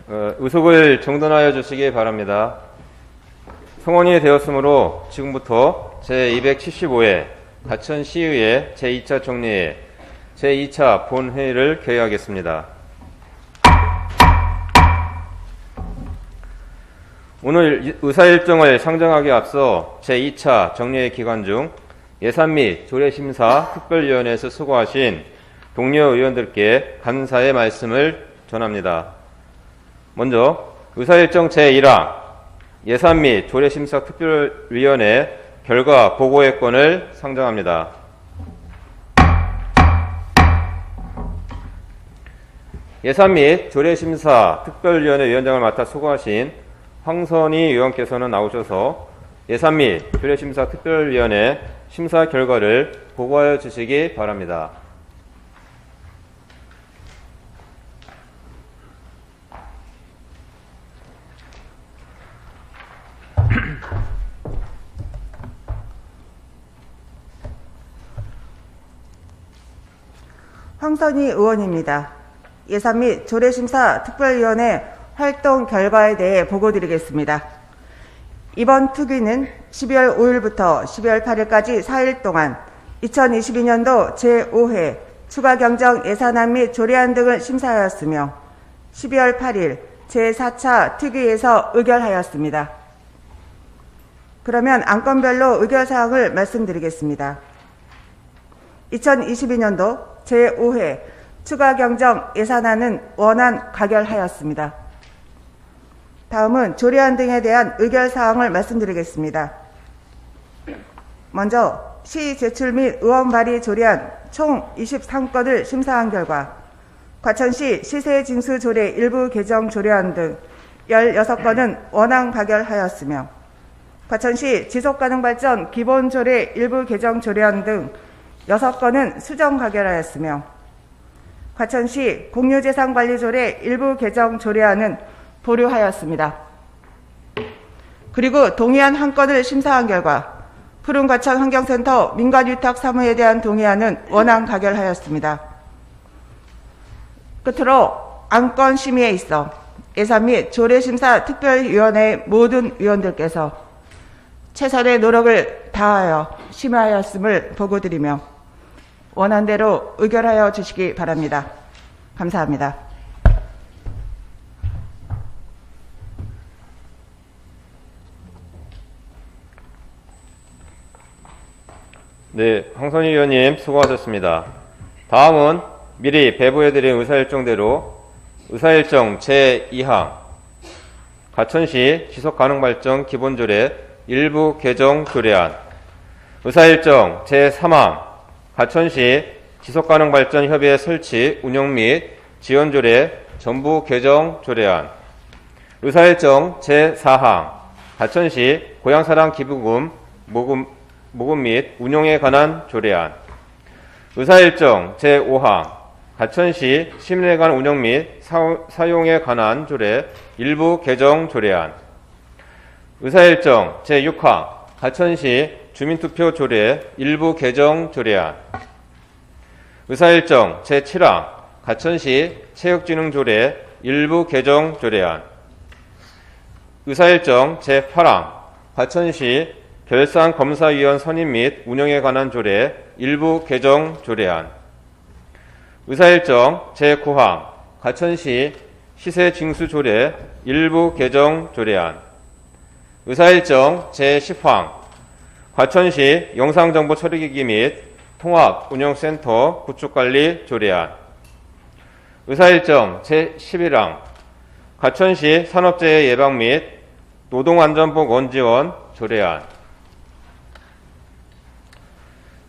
의석을 정돈하여 주시기 바랍니다. 성원이 되었으므로 지금부터 제275회 가천시의회 제2차 총리회 제2차 본회의를 개회하겠습니다. 오늘 의사일정을 상정하기에 앞서 제2차 정례회 기간 중 예산 및 조례심사 특별위원회에서 수고하신 동료 의원들께 감사의 말씀을 전합니다. 먼저 의사일정 제1항 예산 및 조례심사 특별위원회 결과 보고의 건을 상정합니다. 예산 및 조례심사 특별위원회 위원장을 맡아 수고하신 황선희 의원께서는 나오셔서 예산 및 조례심사 특별위원회 심사 결과를 보고하여 주시기 바랍니다. 황선희 의원입니다. 예산 및 조례심사 특별위원회 활동 결과에 대해 보고드리겠습니다. 이번 특위는 12월 5일부터 12월 8일까지 4일 동안 2022년도 제5회 추가경정 예산안 및 조례안 등을 심사하였으며 12월 8일 제4차 특위에서 의결하였습니다. 그러면 안건별로 의결사항을 말씀드리겠습니다. 2022년도 제5회 추가경정 예산안은 원안 가결하였습니다. 다음은 조례안 등에 대한 의결사항을 말씀드리겠습니다. 먼저 시 제출 및 의원 발의 조례안 총 23건을 심사한 결과 과천시 시세징수 조례 일부 개정 조례안 등 16건은 원안 가결하였으며 과천시 지속가능발전 기본조례 일부 개정 조례안 등 6건은 수정 가결하였으며 과천시 공유재산관리조례 일부 개정 조례안은 보류하였습니다. 그리고 동의안 한 건을 심사한 결과 푸른과천 환경센터 민간위탁 사무에 대한 동의안은 원안 가결하였습니다. 끝으로 안건 심의에 있어 예산 및 조례심사 특별위원회 모든 위원들께서 최선의 노력을 다하여 심의하였음을 보고드리며 원안대로 의결하여 주시기 바랍니다. 감사합니다. 네, 황선희 의원님 수고하셨습니다. 다음은 미리 배부해드린 의사일정대로 의사일정 제2항 가천시 지속가능발전 기본조례 일부 개정 조례안 의사일정 제3항 가천시 지속가능발전협의회 설치, 운영 및 지원조례 전부 개정 조례안 의사일정 제4항 가천시 고향사랑 기부금 모금 및 운용에 관한 조례안 의사일정 제5항 가천시 시민회관 운영 및 사용에 관한 조례 일부 개정 조례안 의사일정 제6항 가천시 주민투표 조례 일부 개정 조례안 의사일정 제7항 가천시 체육진흥 조례 일부 개정 조례안 의사일정 제8항 가천시 결산검사위원 선임 및 운영에 관한 조례 일부 개정 조례안 의사일정 제9항 가천시 시세징수 조례 일부 개정 조례안 의사일정 제10항 과천시 영상정보 처리기기 및 통합운영센터 구축관리 조례안 의사일정 제11항 과천시 산업재해 예방 및 노동안전보건 지원 조례안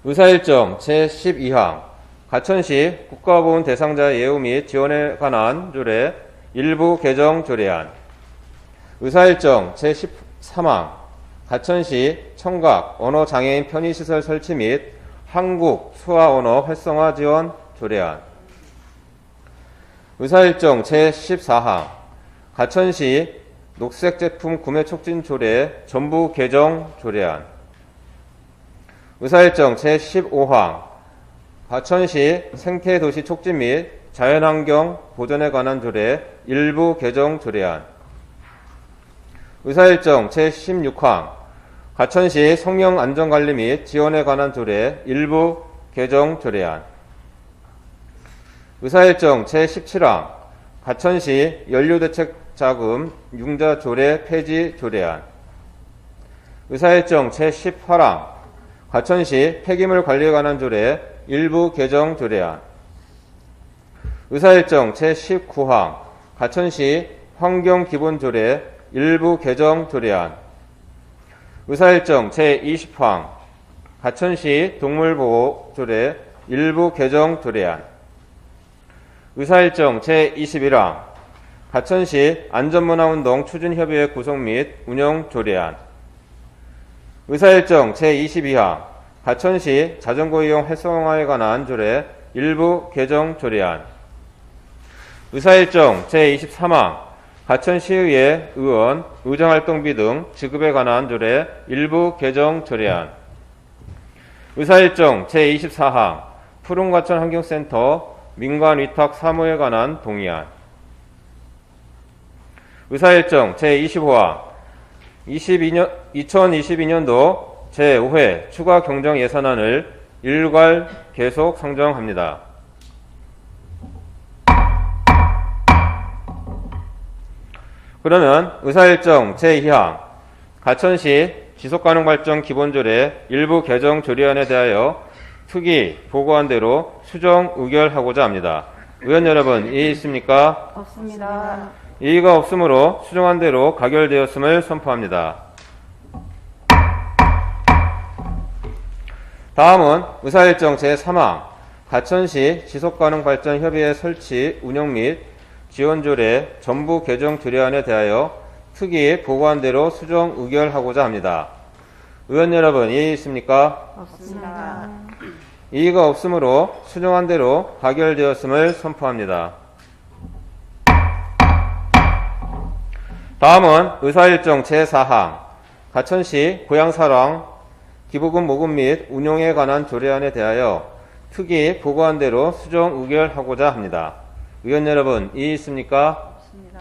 의사일정 제12항 가천시 국가보훈 대상자 예우 및 지원에 관한 조례 일부 개정 조례안 의사일정 제13항 가천시 청각 언어장애인 편의시설 설치 및 한국 수화언어 활성화 지원 조례안 의사일정 제14항 가천시 녹색제품 구매 촉진 조례 전부 개정 조례안 의사일정 제15항 과천시 생태도시 촉진 및 자연환경 보전에 관한 조례 일부 개정 조례안. 의사일정 제16항 가천시 성령안전관리 및 지원에 관한 조례 일부 개정 조례안. 의사일정 제17항 가천시 연료대책자금 융자 조례 폐지 조례안. 의사일정 제18항 가천시 폐기물 관리에 관한 조례 일부 개정 조례안. 의사일정 제19항 가천시 환경기본조례 일부 개정 조례안. 의사일정 제20항 가천시 동물보호조례 일부 개정 조례안. 의사일정 제21항 가천시 안전문화운동 추진협의회 구성 및 운영 조례안. 의사일정 제22항 가천시 자전거 이용 활성화에 관한 조례 일부 개정 조례안. 의사일정 제23항 가천시의회 의원 의정활동비 등 지급에 관한 조례 일부 개정 조례안. 의사일정 제24항 푸른과천 환경센터 민간위탁 사무에 관한 동의안. 의사일정 제25항 2022년도 제5회 추가 경정 예산안을 일괄 계속 상정합니다. 그러면 의사일정 제2항 가천시 지속가능발전 기본조례 일부 개정 조례안에 대하여 특위 보고한 대로 수정 의결하고자 합니다. 의원 여러분, 이의 있습니까? 없습니다. 이의가 없으므로 수정한 대로 가결되었음을 선포합니다. 다음은 의사일정 제3항 가천시 지속가능발전협의회 설치 운영 및 지원조례 전부 개정 조례안에 대하여 특위 보고한 대로 수정 의결하고자 합니다. 의원 여러분, 이의 있습니까? 없습니다. 이의가 없으므로 수정한 대로 가결되었음을 선포합니다. 다음은 의사일정 제4항 가천시 고향사랑 기부금 모금 및 운용에 관한 조례안에 대하여 특위 보고한 대로 수정 의결하고자 합니다. 의원 여러분, 이의 있습니까? 없습니다.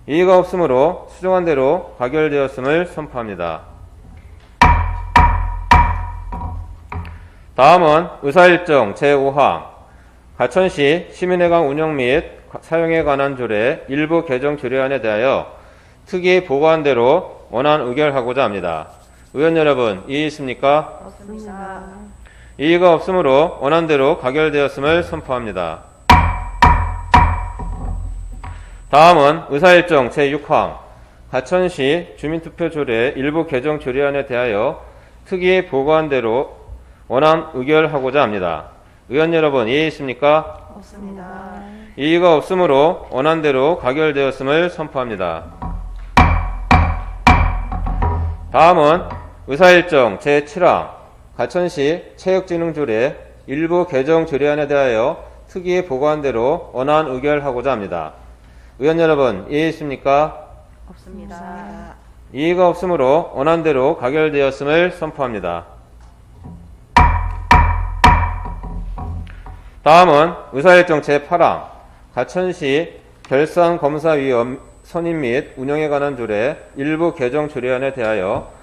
이의가 없으므로 수정한 대로 가결되었음을 선포합니다. 다음은 의사일정 제5항 가천시 시민회관 운영 및 사용에 관한 조례 일부 개정 조례안에 대하여 특위 보고한 대로 원안 의결하고자 합니다. 의원 여러분, 이의 있습니까? 없습니다. 이의가 없으므로 원안대로 가결되었음을 선포합니다. 다음은 의사일정 제6항 가천시 주민투표 조례 일부 개정 조례안에 대하여 특위 보고한 대로 원안 의결하고자 합니다. 의원 여러분, 이의 있습니까? 없습니다. 이의가 없으므로 원안대로 가결되었음을 선포합니다. 다음은 의사일정 제7항 가천시 체육진흥조례 일부 개정 조례안에 대하여 특위 보고한 대로 원안 의결하고자 합니다. 의원 여러분, 이의 있습니까? 없습니다. 이의가 없으므로 원안대로 가결되었음을 선포합니다. 다음은 의사일정 제8항 가천시 결산검사위원 선임 및 운영에 관한 조례 일부 개정 조례안에 대하여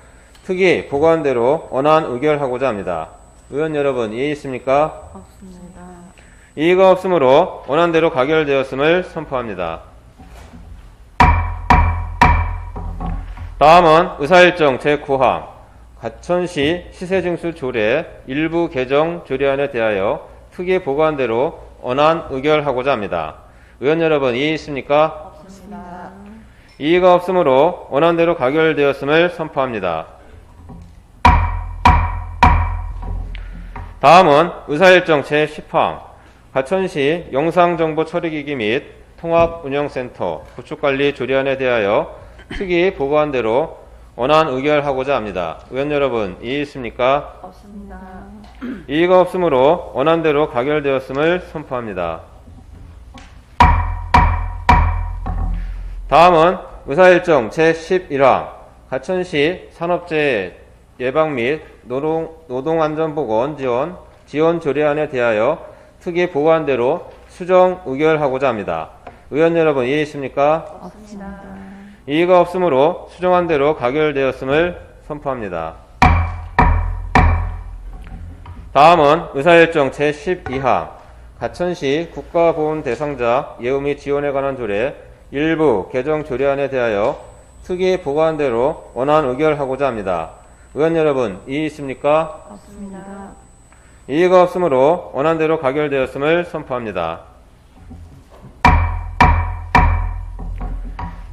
특위 보고한 대로 원안 의결하고자 합니다. 의원 여러분, 이의 있습니까? 없습니다. 이의가 없으므로 원안대로 가결되었음을 선포합니다. 다음은 의사일정 제9항 가천시 시세징수 조례 일부 개정 조례안에 대하여 특위 보고한 대로 원안 의결하고자 합니다. 의원 여러분, 이의 있습니까? 없습니다. 이의가 없으므로 원안대로 가결되었음을 선포합니다. 다음은 의사일정 제10항 가천시 영상정보처리기기 및 통합운영센터 구축관리 조례안에 대하여 특위 보고한 대로 원안 의결하고자 합니다. 의원 여러분, 이의 있습니까? 없습니다. 이의가 없으므로 원안대로 가결되었음을 선포합니다. 다음은 의사일정 제11항 가천시 산업재해 예방 및 노동안전보건 지원 조례안에 대하여 특위 보고한 대로 수정 의결하고자 합니다. 의원 여러분 이해 있습니까? 없습니다. 이의가 없으므로 수정한 대로 가결되었음을 선포합니다. 다음은 의사일정 제12항 가천시 국가보훈 대상자 예우 및 지원에 관한 조례 일부 개정 조례안에 대하여 특위 보고한 대로 원안 의결하고자 합니다. 의원 여러분 이의 있습니까? 없습니다. 이의가 없으므로 원안대로 가결되었음을 선포합니다.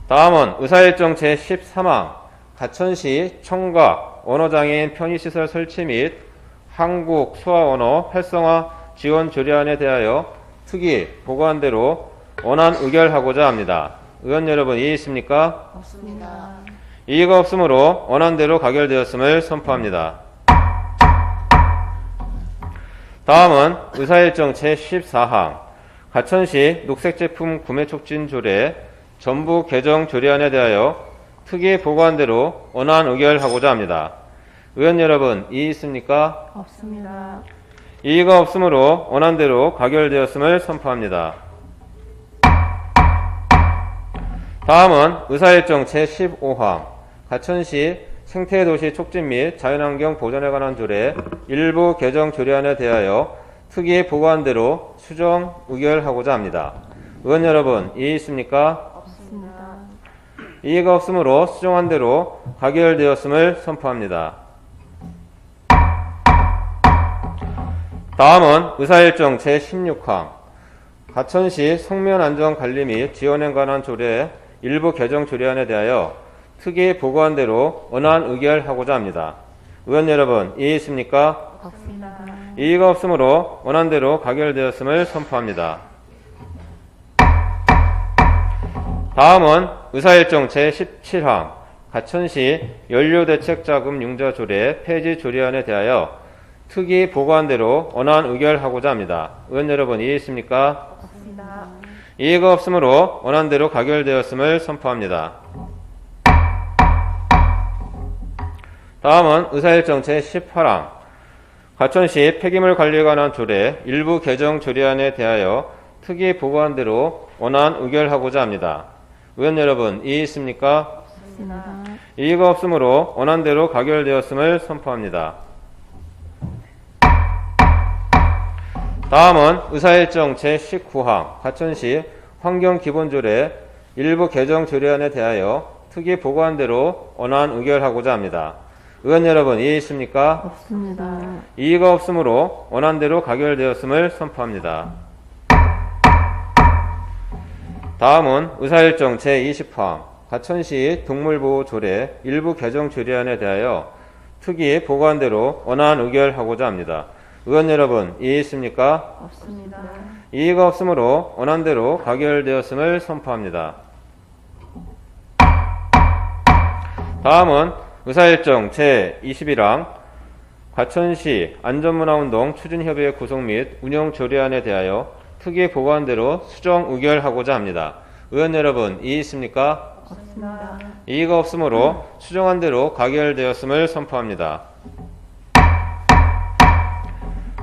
다음은 의사일정 제13항 가천시 청각 언어장애인 편의시설 설치 및 한국 수화언어 활성화 지원 조례안에 대하여 특위 보고한 대로 원안 의결하고자 합니다. 의원 여러분 이해 있습니까? 없습니다. 이의가 없으므로 원안대로 가결되었음을 선포합니다. 다음은 의사일정 제14항 가천시 녹색제품 구매 촉진 조례 전부 개정 조례안에 대하여 특위 보고한 대로 원안 의결하고자 합니다. 의원 여러분 이의 있습니까? 없습니다. 이의가 없으므로 원안대로 가결되었음을 선포합니다. 다음은 의사일정 제15항 가천시 생태도시 촉진 및 자연환경 보전에 관한 조례 일부 개정 조례안에 대하여 특위 보고한 대로 수정 의결하고자 합니다. 의원 여러분 이의 있습니까? 없습니다. 이의가 없으므로 수정한 대로 가결되었음을 선포합니다. 다음은 의사일정 제16항 가천시 성면안전관리 및 지원에 관한 조례 일부 개정 조례안에 대하여 특위 보고한 대로 원안 의결하고자 합니다. 의원 여러분 이의 있습니까? 없습니다. 이의가 없으므로 원안대로 가결되었음을 선포합니다. 다음은 의사일정 제17항 가천시 연료대책자금 융자 조례 폐지 조례안에 대하여 특위 보고한 대로 원안 의결하고자 합니다. 의원 여러분 이해 있습니까? 없습니다. 이의가 없으므로 원안대로 가결되었음을 선포합니다. 다음은 의사일정 제18항 가천시 폐기물 관리에 관한 조례 일부 개정 조례안에 대하여 특위 보고한 대로 원안 의결하고자 합니다. 의원 여러분 이해 있습니까? 없습니다. 이의가 없으므로 원안대로 가결되었음을 선포합니다. 다음은 의사일정 제19항 가천시 환경기본조례 일부 개정 조례안에 대하여 특위 보고한 대로 원안 의결하고자 합니다. 의원 여러분 이해 있습니까? 없습니다. 이의가 없으므로 원안대로 가결되었음을 선포합니다. 다음은 의사일정 제20항 가천시 동물보호조례 일부 개정 조례안에 대하여 특위 보고한 대로 원안 의결하고자 합니다. 의원 여러분 이해 있습니까? 없습니다. 이의가 없으므로 원안대로 가결되었음을 선포합니다. 다음은 의사일정 제21항 가천시 안전문화운동 추진협의회 구성 및 운영 조례안에 대하여 특위 보고한 대로 수정 의결하고자 합니다. 의원 여러분 이해 있습니까? 없습니다. 이의가 없으므로 수정한 대로 가결되었음을 선포합니다.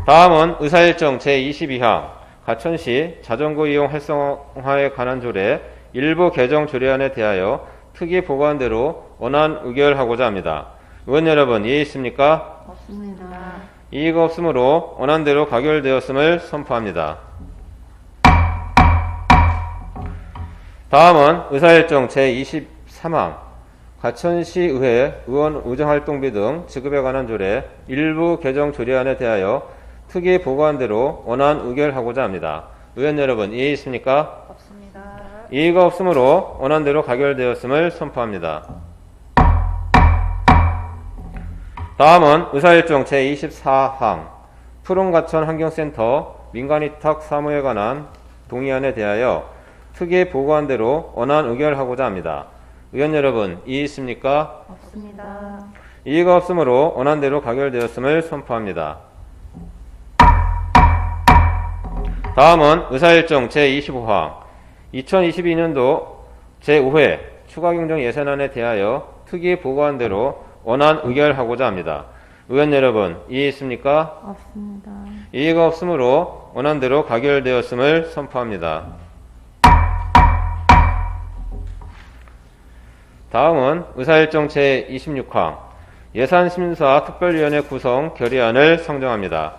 다음은 의사일정 제22항 가천시 자전거 이용 활성화에 관한 조례 일부 개정 조례안에 대하여 특위 보고한 대로 원안 의결하고자 합니다. 의원 여러분 이해 있습니까? 없습니다. 이의가 없으므로 원안대로 가결되었음을 선포합니다. 다음은 의사일정 제23항 가천시의회 의원 의정활동비 등 지급에 관한 조례 일부 개정 조례안에 대하여 특위 보고한 대로 원안 의결하고자 합니다. 의원 여러분 이해 있습니까? 없습니다. 이의가 없으므로 원안대로 가결되었음을 선포합니다. 다음은 의사일정 제24항 푸른가천 환경센터 민간위탁 사무에 관한 동의안에 대하여 특위 보고한 대로 원안 의결하고자 합니다. 의원 여러분 이해 있습니까? 없습니다. 이의가 없으므로 원안대로 가결되었음을 선포합니다. 다음은 의사일정 제25항 2022년도 제5회 추가경정 예산안에 대하여 특위 보고한 대로 원안 의결하고자 합니다. 의원 여러분, 이의 있습니까? 없습니다. 이의가 없으므로 원안대로 가결되었음을 선포합니다. 다음은 의사일정 제26항 예산심사 특별위원회 구성 결의안을 상정합니다.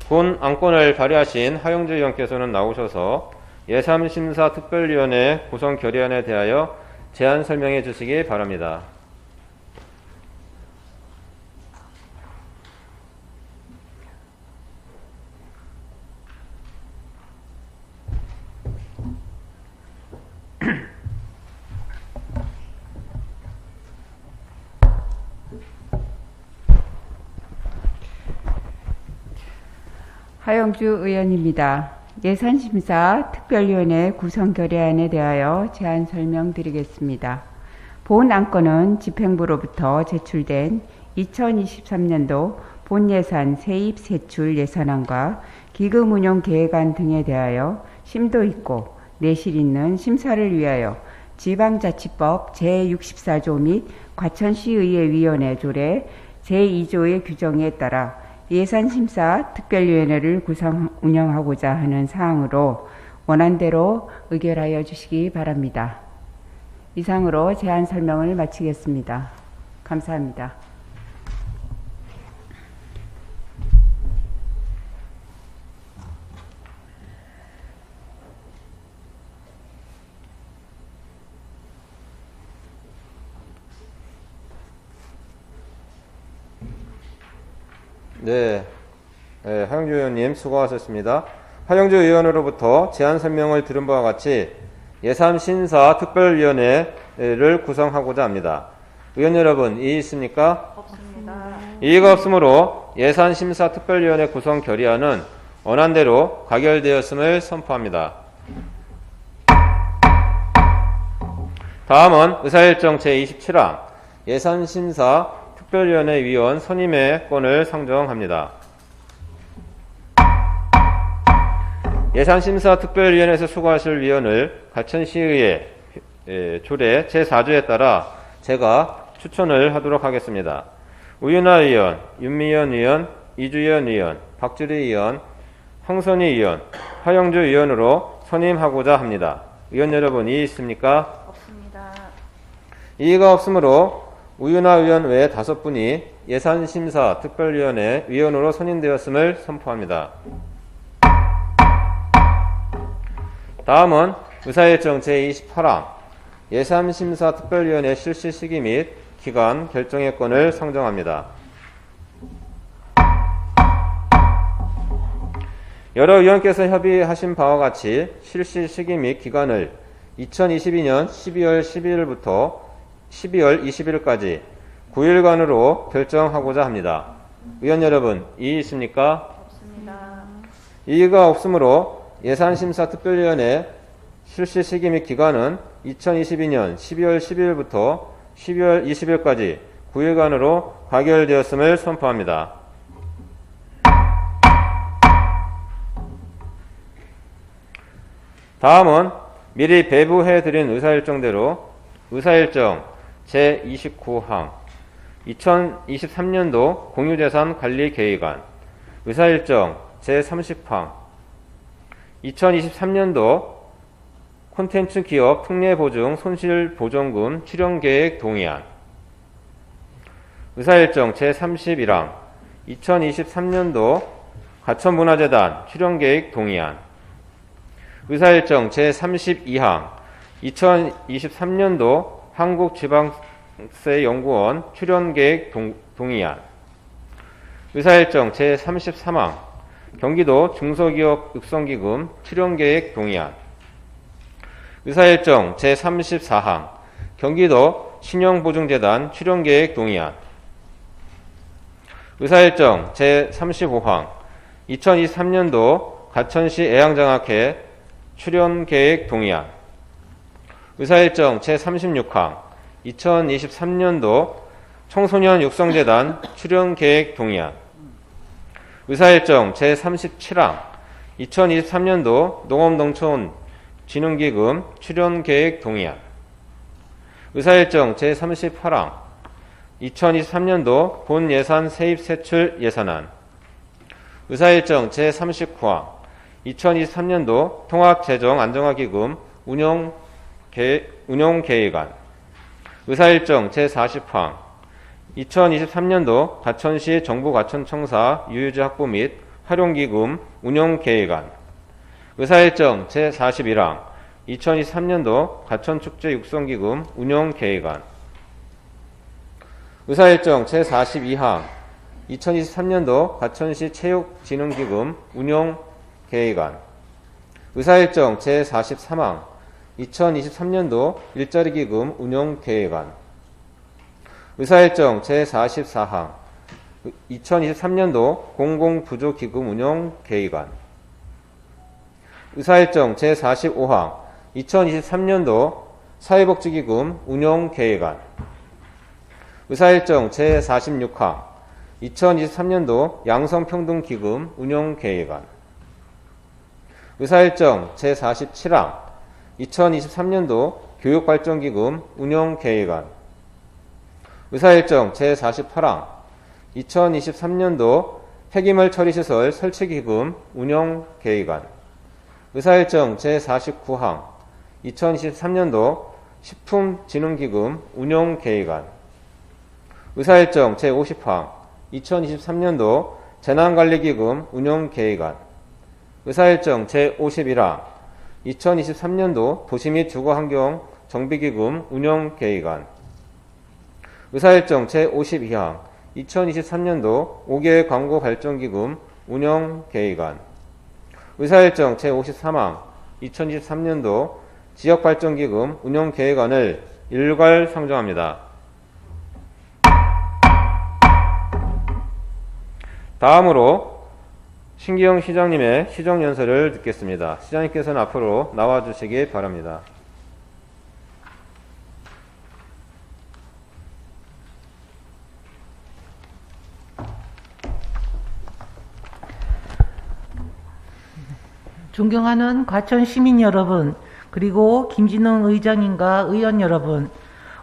본 안건을 발의하신 하영주 의원께서는 나오셔서 예산심사 특별위원회 구성 결의안에 대하여 제안 설명해 주시기 바랍니다. 하영주 의원입니다. 예산심사 특별위원회 구성 결의안에 대하여 제안 설명드리겠습니다. 본 안건은 집행부로부터 제출된 2023년도 본예산 세입 세출 예산안과 기금운용 계획안 등에 대하여 심도 있고 내실 있는 심사를 위하여 지방자치법 제64조 및 과천시의회위원회 조례 제2조의 규정에 따라 예산심사 특별위원회를 구성 운영하고자 하는 사항으로 원안대로 의결하여 주시기 바랍니다. 이상으로 제안 설명을 마치겠습니다. 감사합니다. 네, 하영주 의원님 수고하셨습니다. 하영주 의원으로부터 제안 설명을 들은 바와 같이 예산심사 특별위원회를 구성하고자 합니다. 의원 여러분, 이의 있습니까? 없습니다. 이의가 없으므로 예산심사 특별위원회 구성 결의안은 원안대로 가결되었음을 선포합니다. 다음은 의사일정 제27항 예산심사 특별위원회 위원 선임의 건을 상정합니다. 예산심사 특별위원회에서 수고하실 위원을 과천시의회 조례 제4조에 따라 제가 추천을 하도록 하겠습니다. 우윤아 의원, 윤미연 의원, 이주연 의원, 박주리 의원, 황선희 의원, 하영주 의원으로 선임하고자 합니다. 의원 여러분, 이의 있습니까? 없습니다. 이의가 없으므로 우윤아 의원 외 5분이 예산심사 특별위원회 위원으로 선임되었음을 선포합니다. 다음은 의사일정 제28항 예산심사 특별위원회 실시 시기 및 기간 결정의 건을 상정합니다. 여러 의원께서 협의하신 바와 같이 실시 시기 및 기간을 2022년 12월 12일부터 12월 20일까지 9일간으로 결정하고자 합니다. 의원 여러분, 이의 있습니까? 없습니다. 이의가 없으므로 예산심사특별위원회 실시 시기 및 기간은 2022년 12월 12일부터 12월 20일까지 9일간으로 가결되었음을 선포합니다. 다음은 미리 배부해드린 의사일정대로 의사일정 제29항 2023년도 공유재산 관리 계획안 의사일정 제30항 2023년도 콘텐츠 기업 특례보증 손실보전금 출연계획 동의안 의사일정 제31항 2023년도 가천문화재단 출연계획 동의안 의사일정 제32항 2023년도 한국지방세연구원 출연계획 동의안 의사일정 제33항 경기도 중소기업 육성기금 출연계획 동의안 의사일정 제34항 경기도 신용보증재단 출연계획 동의안 의사일정 제35항 2023년도 가천시 애양장학회 출연계획 동의안 의사일정 제36항 2023년도 청소년 육성재단 출연계획 동의안 의사일정 제37항 2023년도 농업농촌진흥기금 출연계획 동의안 의사일정 제38항 2023년도 본예산 세입세출 예산안. 의사일정 제39항 2023년도 통합재정안정화기금 운용계획안. 의사일정 제40항 2023년도 과천시 정부과천청사 유유지 확보 및 활용기금 운용계획안. 의사일정 제41항 2023년도 과천축제 육성기금 운용계획안. 의사일정 제42항 2023년도 과천시 체육진흥기금 운용계획안. 의사일정 제43항 2023년도 일자리기금 운용계획안. 의사일정 제44항 2023년도 공공부조기금 운용계획안. 의사일정 제45항 2023년도 사회복지기금 운용계획안. 의사일정 제46항 2023년도 양성평등기금 운용계획안. 의사일정 제47항 2023년도 교육발전기금 운용계획안. 의사일정 제48항 2023년도 폐기물 처리시설 설치기금 운용계획안. 의사일정 제49항 2023년도 식품진흥기금 운용계획안. 의사일정 제50항 2023년도 재난관리기금 운용계획안. 의사일정 제51항 2023년도 도시 및 주거환경 정비기금 운용계획안. 의사일정 제52항 2023년도 5개 광고발전기금 운용계획안. 의사일정 제53항 2023년도 지역발전기금 운용계획안을 일괄 상정합니다. 다음으로 신기영 시장님의 시정연설을 듣겠습니다. 시장님께서는 앞으로 나와주시기 바랍니다. 존경하는 과천 시민 여러분, 그리고 김진웅 의장님과 의원 여러분,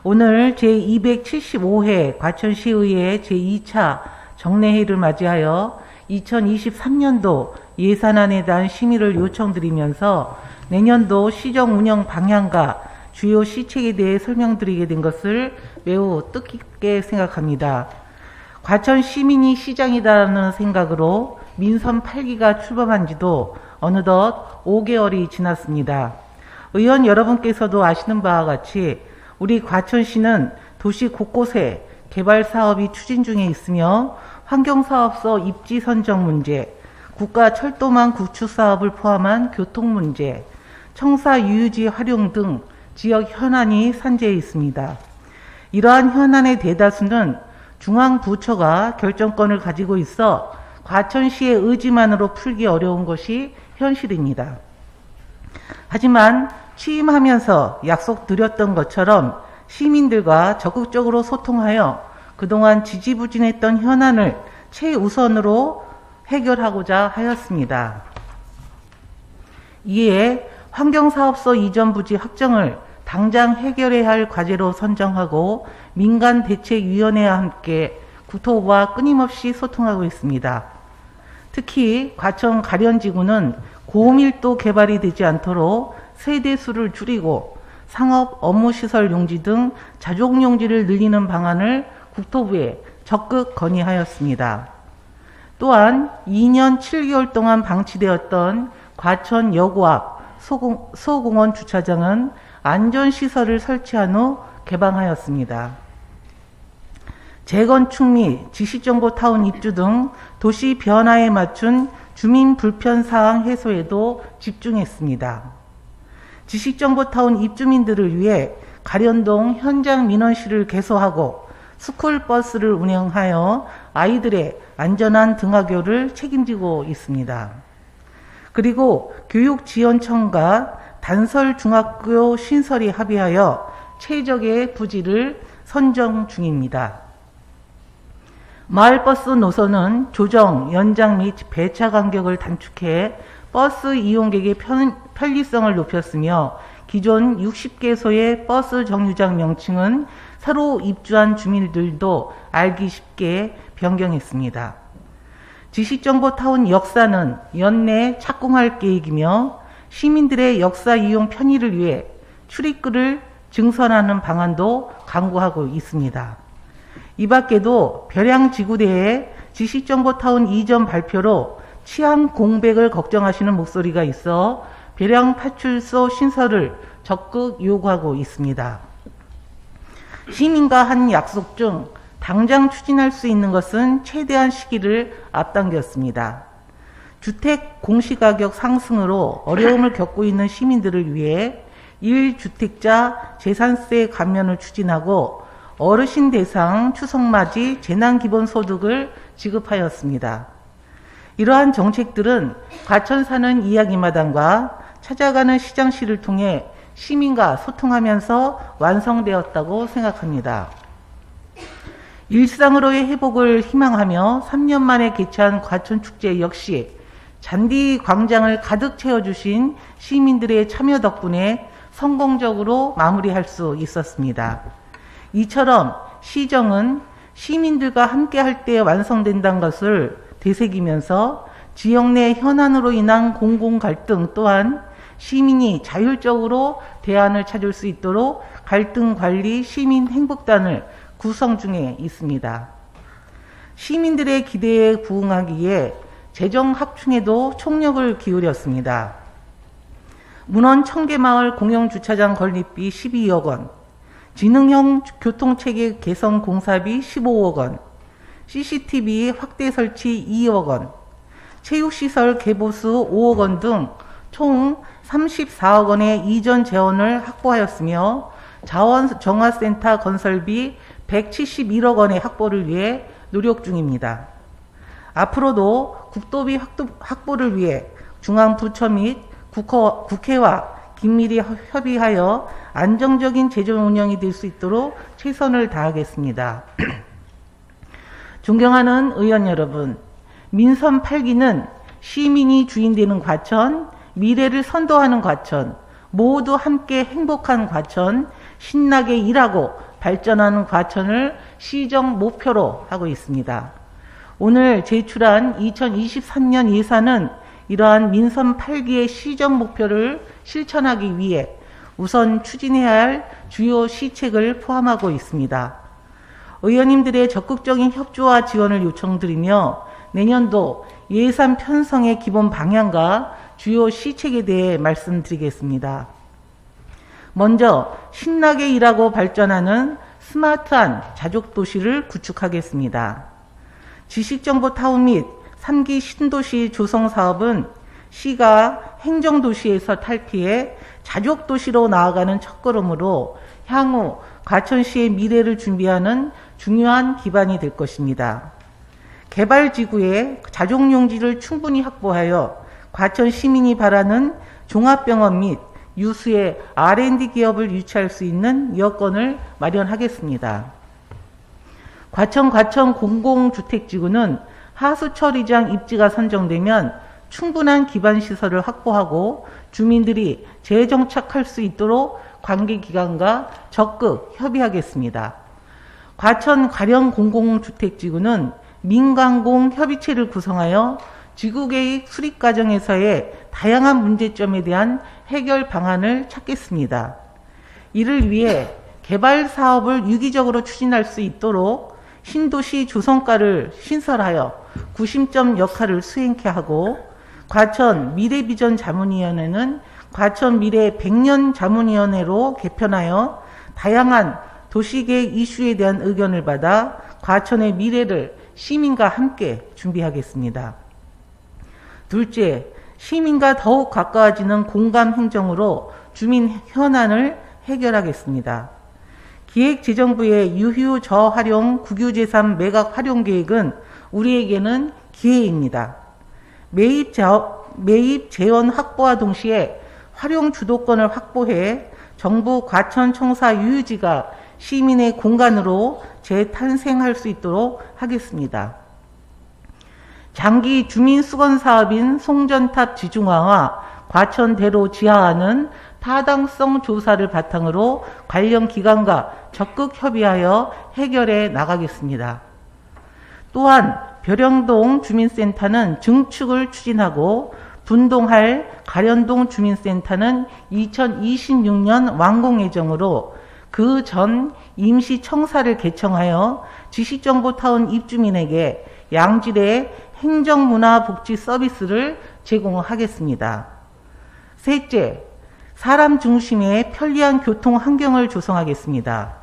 오늘 제275회 과천시의회 제2차 정례회를 맞이하여 2023년도 예산안에 대한 심의를 요청드리면서 내년도 시정 운영 방향과 주요 시책에 대해 설명드리게 된 것을 매우 뜻깊게 생각합니다. 과천 시민이 시장이다라는 생각으로 민선 8기가 출범한 지도 어느덧 5개월이 지났습니다. 의원 여러분께서도 아시는 바와 같이 우리 과천시는 도시 곳곳에 개발 사업이 추진 중에 있으며 환경사업소 입지 선정 문제, 국가철도망 구축 사업을 포함한 교통 문제, 청사 유유지 활용 등 지역 현안이 산재해 있습니다. 이러한 현안의 대다수는 중앙부처가 결정권을 가지고 있어 과천시의 의지만으로 풀기 어려운 것이 현실입니다. 하지만 취임하면서 약속드렸던 것처럼 시민들과 적극적으로 소통하여 그동안 지지부진했던 현안을 최우선으로 해결하고자 하였습니다. 이에 환경사업소 이전 부지 확정을 당장 해결해야 할 과제로 선정하고 민간대책위원회와 함께 국토부와 끊임없이 소통하고 있습니다. 특히 과천 가련지구는 고밀도 개발이 되지 않도록 세대수를 줄이고 상업 업무시설 용지 등 자족 용지를 늘리는 방안을 국토부에 적극 건의하였습니다. 또한 2년 7개월 동안 방치되었던 과천 여고 앞 소공원 주차장은 안전시설을 설치한 후 개방하였습니다. 재건축 및 지식정보타운 입주 등 도시 변화에 맞춘 주민 불편 사항 해소에도 집중했습니다. 지식정보타운 입주민들을 위해 가련동 현장 민원실을 개소하고 스쿨버스를 운영하여 아이들의 안전한 등하교를 책임지고 있습니다. 그리고 교육지원청과 단설중학교 신설이 합의하여 최적의 부지를 선정 중입니다. 마을버스 노선은 조정, 연장 및 배차 간격을 단축해 버스 이용객의 편리성을 높였으며 기존 60개소의 버스 정류장 명칭은 새로 입주한 주민들도 알기 쉽게 변경했습니다. 지식정보타운 역사는 연내 착공할 계획이며 시민들의 역사 이용 편의를 위해 출입구를 증선하는 방안도 강구하고 있습니다. 이 밖에도 벼량지구대에 지식정보타운 이전 발표로 치안 공백을 걱정하시는 목소리가 있어 벼량파출소 신설을 적극 요구하고 있습니다. 시민과 한 약속 중 당장 추진할 수 있는 것은 최대한 시기를 앞당겼습니다. 주택 공시가격 상승으로 어려움을 겪고 있는 시민들을 위해 1주택자 재산세 감면을 추진하고 어르신 대상 추석맞이 재난기본소득을 지급하였습니다. 이러한 정책들은 과천 사는 이야기마당과 찾아가는 시장실을 통해 시민과 소통하면서 완성되었다고 생각합니다. 일상으로의 회복을 희망하며 3년 만에 개최한 과천축제 역시 잔디 광장을 가득 채워주신 시민들의 참여 덕분에 성공적으로 마무리할 수 있었습니다. 이처럼 시정은 시민들과 함께할 때 완성된다는 것을 되새기면서 지역 내 현안으로 인한 공공 갈등 또한 시민이 자율적으로 대안을 찾을 수 있도록 갈등관리 시민행복단을 구성 중에 있습니다. 시민들의 기대에 부응하기에 재정 확충에도 총력을 기울였습니다. 문헌 청계마을 공영주차장 건립비 12억 원, 지능형 교통체계 개선 공사비 15억 원, CCTV 확대 설치 2억 원, 체육시설 개보수 5억 원 등 총 34억 원의 이전 재원을 확보하였으며 자원정화센터 건설비 171억 원의 확보를 위해 노력 중입니다. 앞으로도 국도비 확보를 위해 중앙부처 및 국회와 긴밀히 협의하여 안정적인 재정 운영이 될 수 있도록 최선을 다하겠습니다. 존경하는 의원 여러분, 민선 8기는 시민이 주인되는 과천, 미래를 선도하는 과천, 모두 함께 행복한 과천, 신나게 일하고 발전하는 과천을 시정 목표로 하고 있습니다. 오늘 제출한 2023년 예산은 이러한 민선 8기의 시정 목표를 실천하기 위해 우선 추진해야 할 주요 시책을 포함하고 있습니다. 의원님들의 적극적인 협조와 지원을 요청드리며 내년도 예산 편성의 기본 방향과 주요 시책에 대해 말씀드리겠습니다. 먼저 신나게 일하고 발전하는 스마트한 자족도시를 구축하겠습니다. 지식정보타운 및 3기 신도시 조성 사업은 시가 행정도시에서 탈피해 자족도시로 나아가는 첫걸음으로 향후 과천시의 미래를 준비하는 중요한 기반이 될 것입니다. 개발지구에 자족용지를 충분히 확보하여 과천 시민이 바라는 종합병원 및 유수의 R&D 기업을 유치할 수 있는 여건을 마련하겠습니다. 과천 공공주택지구는 하수처리장 입지가 선정되면 충분한 기반시설을 확보하고 주민들이 재정착할 수 있도록 관계기관과 적극 협의하겠습니다. 과천 가령 공공주택지구는 민관공 협의체를 구성하여 지구계획 수립 과정에서의 다양한 문제점에 대한 해결 방안을 찾겠습니다. 이를 위해 개발 사업을 유기적으로 추진할 수 있도록 신도시 조성과를 신설하여 구심점 역할을 수행케 하고 과천 미래비전 자문위원회는 과천 미래 100년 자문위원회로 개편하여 다양한 도시계획 이슈에 대한 의견을 받아 과천의 미래를 시민과 함께 준비하겠습니다. 둘째, 시민과 더욱 가까워지는 공감 행정으로 주민 현안을 해결하겠습니다. 기획재정부의 유휴 저활용 국유재산 매각 활용 계획은 우리에게는 기회입니다. 매입 재원 확보와 동시에 활용 주도권을 확보해 정부 과천청사 유유지가 시민의 공간으로 재탄생할 수 있도록 하겠습니다. 장기 주민 수건 사업인 송전탑 지중화와 과천대로 지하화는 타당성 조사를 바탕으로 관련 기관과 적극 협의하여 해결해 나가겠습니다. 또한 벼령동 주민센터는 증축을 추진하고 분동할 가련동 주민센터는 2026년 완공 예정으로 그 전 임시청사를 개청하여 지식정보타운 입주민에게 양질의 행정문화복지 서비스를 제공하겠습니다. 셋째, 사람 중심의 편리한 교통 환경을 조성하겠습니다.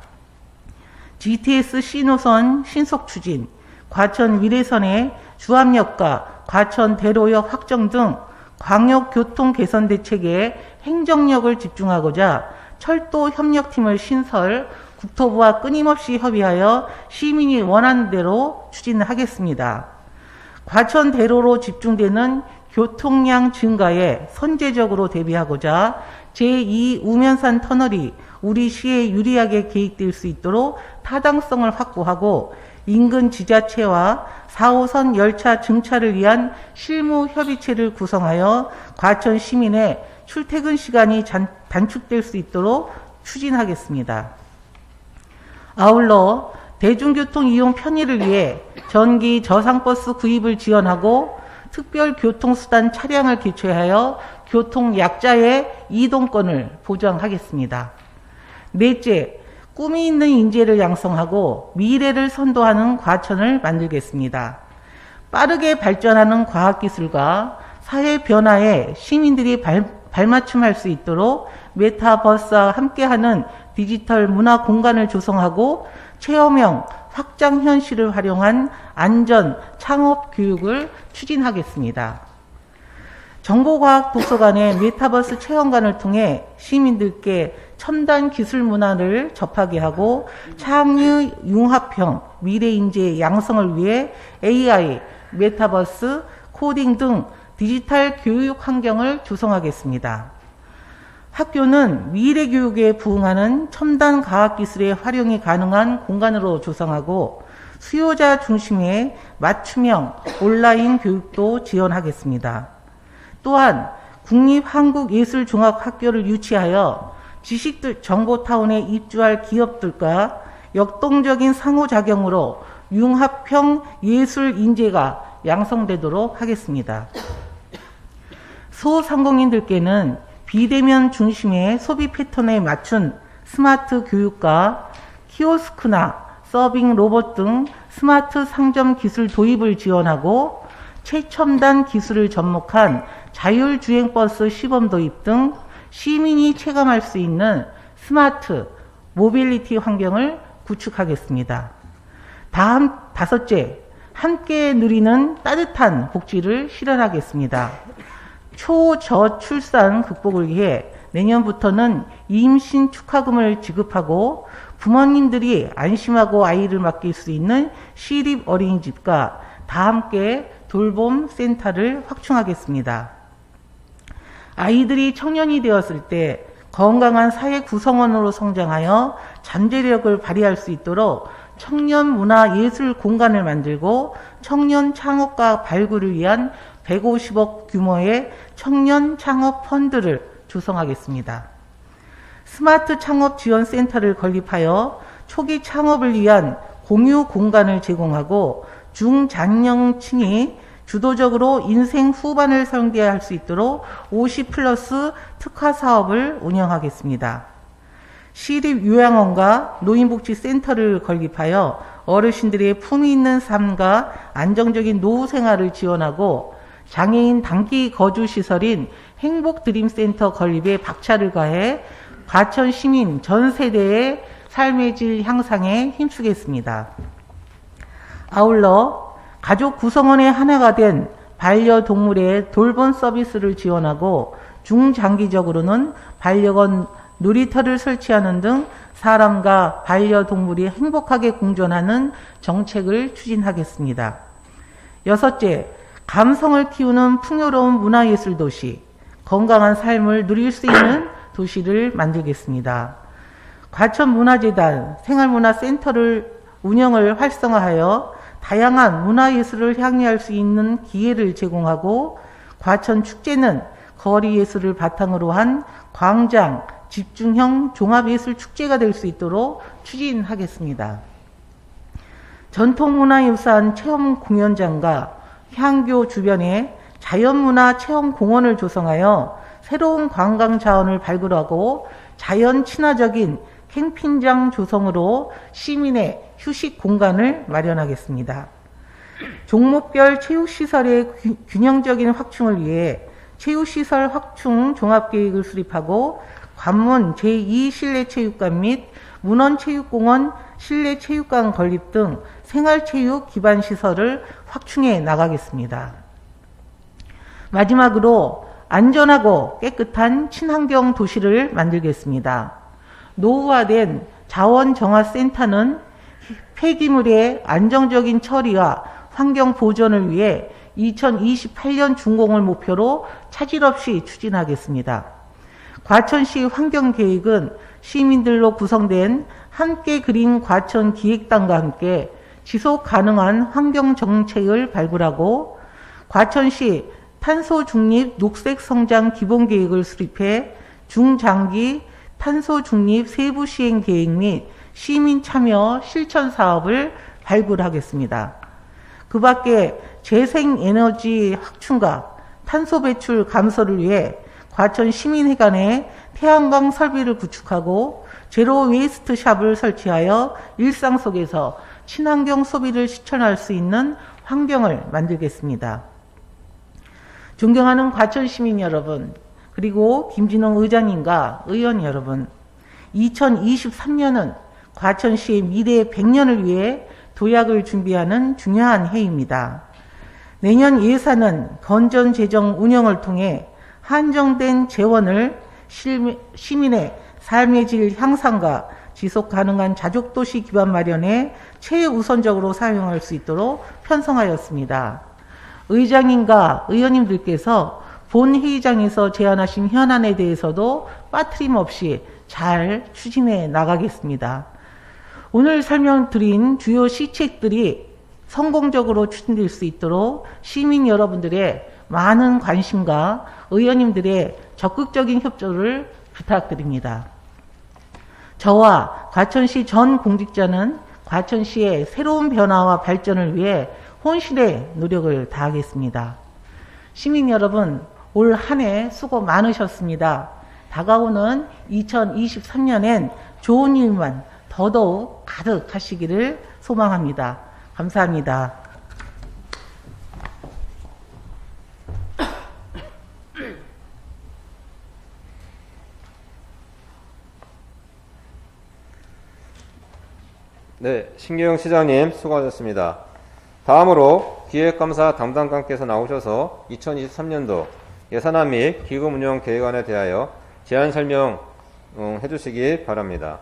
GTS C노선 신속 추진, 과천 위례선의 주암역과 과천 대로역 확정 등 광역교통 개선 대책에 행정력을 집중하고자 철도 협력팀을 신설, 국토부와 끊임없이 협의하여 시민이 원하는 대로 추진하겠습니다. 과천 대로로 집중되는 교통량 증가에 선제적으로 대비하고자 제2 우면산 터널이 우리 시에 유리하게 계획될 수 있도록 타당성을 확보하고 인근 지자체와 4호선 열차 증차를 위한 실무 협의체를 구성하여 과천 시민의 출퇴근 시간이 단축될 수 있도록 추진하겠습니다. 아울러 대중교통 이용 편의를 위해 전기 저상버스 구입을 지원하고 특별교통수단 차량을 개최하여 교통약자의 이동권을 보장하겠습니다. 넷째, 꿈이 있는 인재를 양성하고 미래를 선도하는 과천을 만들겠습니다. 빠르게 발전하는 과학기술과 사회 변화에 시민들이 발맞춤할 수 있도록 메타버스와 함께하는 디지털 문화 공간을 조성하고 체험형 확장 현실을 활용한 안전 창업 교육을 추진하겠습니다. 정보과학 도서관의 메타버스 체험관을 통해 시민들께 첨단 기술 문화를 접하게 하고 창의 융합형 미래 인재 양성을 위해 AI, 메타버스, 코딩 등 디지털 교육 환경을 조성하겠습니다. 학교는 미래 교육에 부응하는 첨단 과학기술의 활용이 가능한 공간으로 조성하고 수요자 중심의 맞춤형 온라인 교육도 지원하겠습니다. 또한 국립한국예술종합학교를 유치하여 지식정보타운에 입주할 기업들과 역동적인 상호작용으로 융합형 예술 인재가 양성되도록 하겠습니다. 소상공인들께는 비대면 중심의 소비 패턴에 맞춘 스마트 교육과 키오스크나 서빙 로봇 등 스마트 상점 기술 도입을 지원하고 최첨단 기술을 접목한 자율주행버스 시범 도입 등 시민이 체감할 수 있는 스마트 모빌리티 환경을 구축하겠습니다. 다섯째, 함께 누리는 따뜻한 복지를 실현하겠습니다. 초저출산 극복을 위해 내년부터는 임신 축하금을 지급하고 부모님들이 안심하고 아이를 맡길 수 있는 시립 어린이집과 다 함께 돌봄 센터를 확충하겠습니다. 아이들이 청년이 되었을 때 건강한 사회 구성원으로 성장하여 잠재력을 발휘할 수 있도록 청년 문화 예술 공간을 만들고 청년 창업과 발굴을 위한 150억 규모의 청년 창업 펀드를 조성하겠습니다. 스마트 창업 지원 센터를 건립하여 초기 창업을 위한 공유 공간을 제공하고 중장년층이 주도적으로 인생 후반을 설계할 수 있도록 50+ 특화 사업을 운영하겠습니다. 시립 요양원과 노인복지센터를 건립하여 어르신들의 품위 있는 삶과 안정적인 노후 생활을 지원하고 장애인 단기 거주 시설인 행복드림센터 건립에 박차를 가해 과천 시민 전 세대의 삶의 질 향상에 힘쓰겠습니다. 아울러 가족 구성원의 하나가 된 반려동물의 돌봄 서비스를 지원하고 중장기적으로는 반려견 놀이터를 설치하는 등 사람과 반려동물이 행복하게 공존하는 정책을 추진하겠습니다. 여섯째, 감성을 키우는 풍요로운 문화예술 도시, 건강한 삶을 누릴 수 있는 도시를 만들겠습니다. 과천문화재단 생활문화센터를 운영을 활성화하여 다양한 문화예술을 향유할 수 있는 기회를 제공하고 과천축제는 거리 예술을 바탕으로 한 광장 집중형 종합예술 축제가 될 수 있도록 추진하겠습니다. 전통문화유산 체험 공연장과 향교 주변에 자연문화 체험 공원을 조성하여 새로운 관광 자원을 발굴하고 자연 친화적인 캠핑장 조성으로 시민의 휴식 공간을 마련하겠습니다. 종목별 체육시설의 균형적인 확충을 위해 체육시설 확충 종합계획을 수립하고 관문 제2실내체육관 및 문헌체육공원 실내체육관 건립 등 생활체육 기반 시설을 확충해 나가겠습니다. 마지막으로 안전하고 깨끗한 친환경 도시를 만들겠습니다. 노후화된 자원정화센터는 폐기물의 안정적인 처리와 환경 보존을 위해 2028년 준공을 목표로 차질 없이 추진하겠습니다. 과천시 환경계획은 시민들로 구성된 함께 그린 과천 기획단과 함께 지속 가능한 환경정책을 발굴하고 과천시 탄소 중립 녹색 성장 기본계획을 수립해 중장기 탄소 중립 세부 시행 계획 및 시민 참여 실천 사업을 발굴하겠습니다. 그 밖에 재생에너지 확충과 탄소 배출 감소를 위해 과천 시민회관에 태양광 설비를 구축하고 제로 웨이스트 샵을 설치하여 일상 속에서 친환경 소비를 실천할 수 있는 환경을 만들겠습니다. 존경하는 과천 시민 여러분, 그리고 김진홍 의장님과 의원 여러분, 2023년은 과천시의 미래 100년을 위해 도약을 준비하는 중요한 해입니다. 내년 예산은 건전 재정 운영을 통해 한정된 재원을 시민의 삶의 질 향상과 지속 가능한 자족도시 기반 마련에 최우선적으로 사용할 수 있도록 편성하였습니다. 의장님과 의원님들께서 본 회의장에서 제안하신 현안에 대해서도 빠트림없이 잘 추진해 나가겠습니다. 오늘 설명드린 주요 시책들이 성공적으로 추진될 수 있도록 시민 여러분들의 많은 관심과 의원님들의 적극적인 협조를 부탁드립니다. 저와 과천시 전 공직자는 과천시의 새로운 변화와 발전을 위해 혼신의 노력을 다하겠습니다. 시민 여러분, 올 한 해 수고 많으셨습니다. 다가오는 2023년엔 좋은 일만 더더욱 가득하시기를 소망합니다. 감사합니다. 네, 신규영 시장님 수고하셨습니다. 다음으로 기획감사 담당관께서 나오셔서 2023년도 예산안 및 기금운용 계획안에 대하여 제안 설명 해주시기 바랍니다.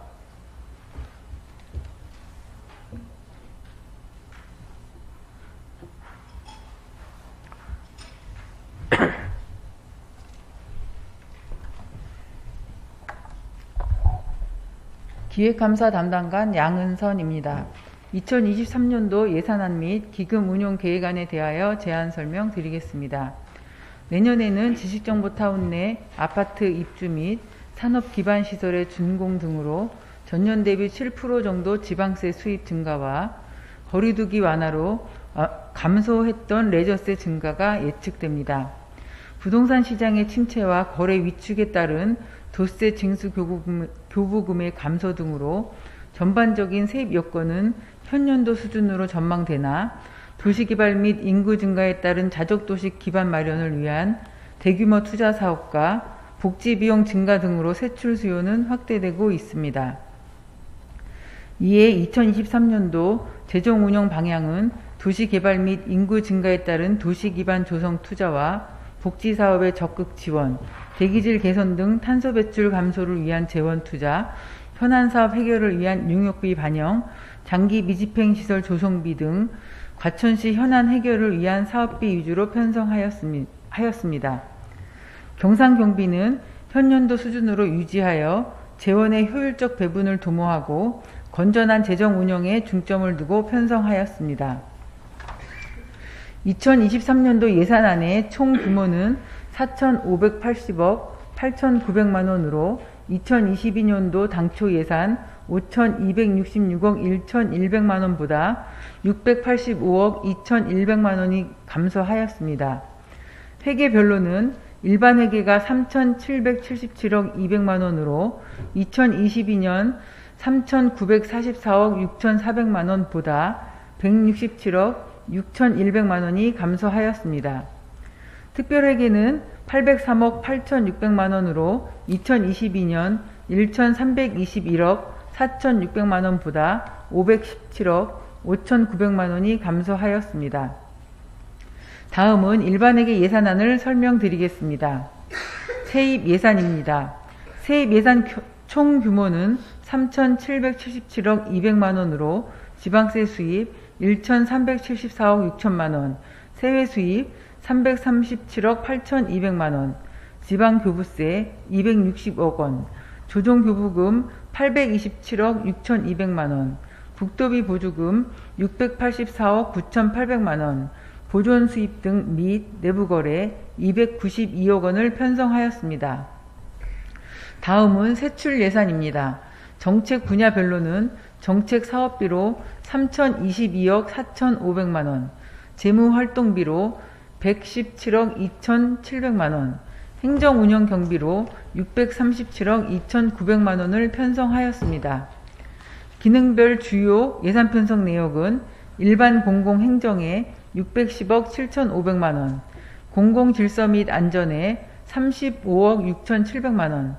기획감사 담당관 양은선입니다. 2023년도 예산안 및 기금운용계획안에 대하여 제안 설명 드리겠습니다. 내년에는 지식정보타운 내 아파트 입주 및 산업기반시설의 준공 등으로 전년 대비 7% 정도 지방세 수입 증가와 거리두기 완화로 감소했던 레저세 증가가 예측됩니다. 부동산 시장의 침체와 거래 위축에 따른 도세 징수 교부금의 감소 등으로 전반적인 세입 여건은 현년도 수준으로 전망되나 도시개발 및 인구 증가에 따른 자족도시 기반 마련을 위한 대규모 투자 사업과 복지비용 증가 등으로 세출 수요는 확대되고 있습니다. 이에 2023년도 재정운영 방향은 도시개발 및 인구 증가에 따른 도시기반 조성 투자와 복지사업의 적극 지원, 대기질 개선 등 탄소 배출 감소를 위한 재원 투자, 현안 사업 해결을 위한 용역비 반영, 장기 미집행 시설 조성비 등 과천시 현안 해결을 위한 사업비 위주로 편성하였습니다. 경상경비는 현년도 수준으로 유지하여 재원의 효율적 배분을 도모하고 건전한 재정 운영에 중점을 두고 편성하였습니다. 2023년도 예산안의 총 규모는 4,580억 8,900만원으로 2022년도 당초 예산 5,266억 1,100만원보다 685억 2,100만원이 감소하였습니다. 회계별로는 일반 회계가 3,777억 200만원으로 2022년 3,944억 6,400만원보다 167억 6,100만원이 감소하였습니다. 특별회계는 803억 8,600만원으로 2022년 1,321억 4,600만원보다 517억 5,900만원이 감소하였습니다. 다음은 일반회계 예산안을 설명드리겠습니다. 세입 예산입니다. 세입 예산 총 규모는 3,777억 200만원으로 지방세 수입 1,374억 6천만원, 세외 수입 337억 8,200만원, 지방교부세 260억 원, 조정교부금 827억 6,200만원, 국도비 보조금 684억 9,800만원, 보존수입 등 및 내부거래 292억 원을 편성하였습니다. 다음은 세출 예산입니다. 정책 분야별로는 정책 사업비로 3,022억 4,500만원, 재무활동비로 117억 2,700만원, 행정운영경비로 637억 2,900만원을 편성하였습니다. 기능별 주요 예산 편성 내역은 일반 공공행정에 610억 7,500만원, 공공질서 및 안전에 35억 6,700만원,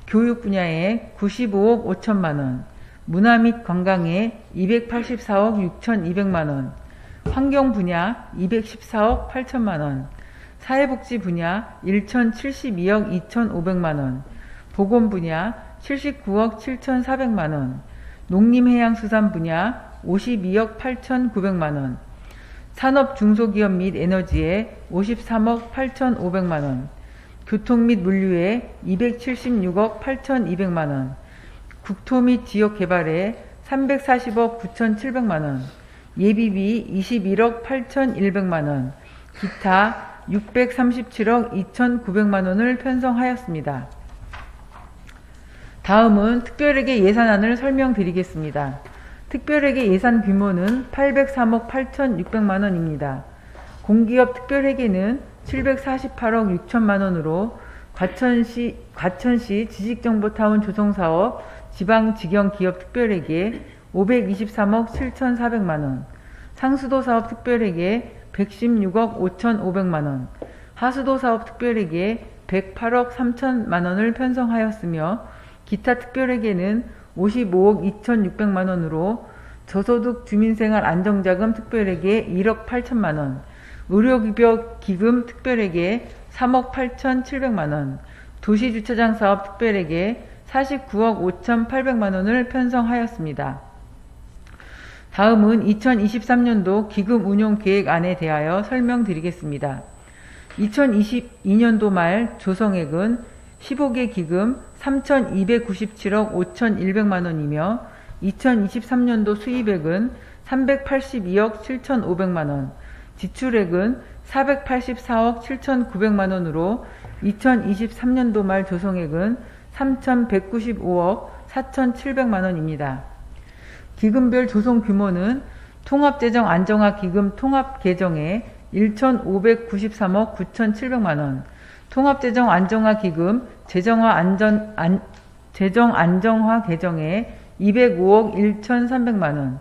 교육 분야에 95억 5천만원, 문화 및 관광에 284억 6,200만원, 환경 분야 214억 8천만원, 사회복지 분야 1,072억 2,500만원, 보건 분야 79억 7,400만원, 농림해양수산 분야 52억 8,900만원, 산업 중소기업 및 에너지에 53억 8,500만원, 교통 및 물류에 276억 8,200만원, 국토 및 지역개발에 340억 9,700만원, 예비비 21억 8,100만원, 기타 637억 2,900만원을 편성하였습니다. 다음은 특별회계 예산안을 설명드리겠습니다. 특별회계 예산 규모는 803억 8,600만원입니다. 공기업 특별회계는 748억 6천만원으로 과천시 지식정보타운 조성사업 지방직영기업 특별회계 523억 7,400만원, 상수도 사업 특별회계 116억 5,500만원, 하수도 사업 특별회계 108억 3천만원을 편성하였으며 기타 특별회계는 55억 2,600만원으로 저소득 주민생활 안정자금 특별회계 1억 8천만원, 의료급여 기금 특별회계 3억 8,700만원, 도시주차장 사업 특별회계 49억 5,800만원을 편성하였습니다. 다음은 2023년도 기금 운용 계획안에 대하여 설명드리겠습니다. 2022년도 말 조성액은 15개 기금 3,297억 5,100만원이며 2023년도 수입액은 382억 7,500만원, 지출액은 484억 7,900만원으로 2023년도 말 조성액은 3,195억 4,700만원입니다. 기금별 조성 규모는 통합재정 안정화 기금 통합계정에 1,593억 9,700만원, 통합재정 안정화 기금 재정 안정화 계정에 205억 1,300만원,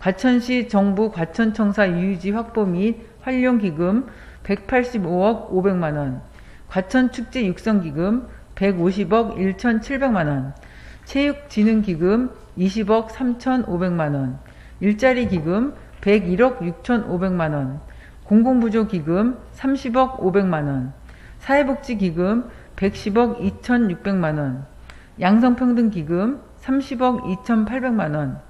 과천시 정부 과천청사 유유지 확보 및 활용 기금 185억 500만원, 과천축제 육성기금 150억 1,700만원, 체육진흥기금 20억 3,500만원, 일자리기금 101억 6,500만원, 공공부조기금 30억 500만원, 사회복지기금 110억 2,600만원, 양성평등기금 30억 2,800만원,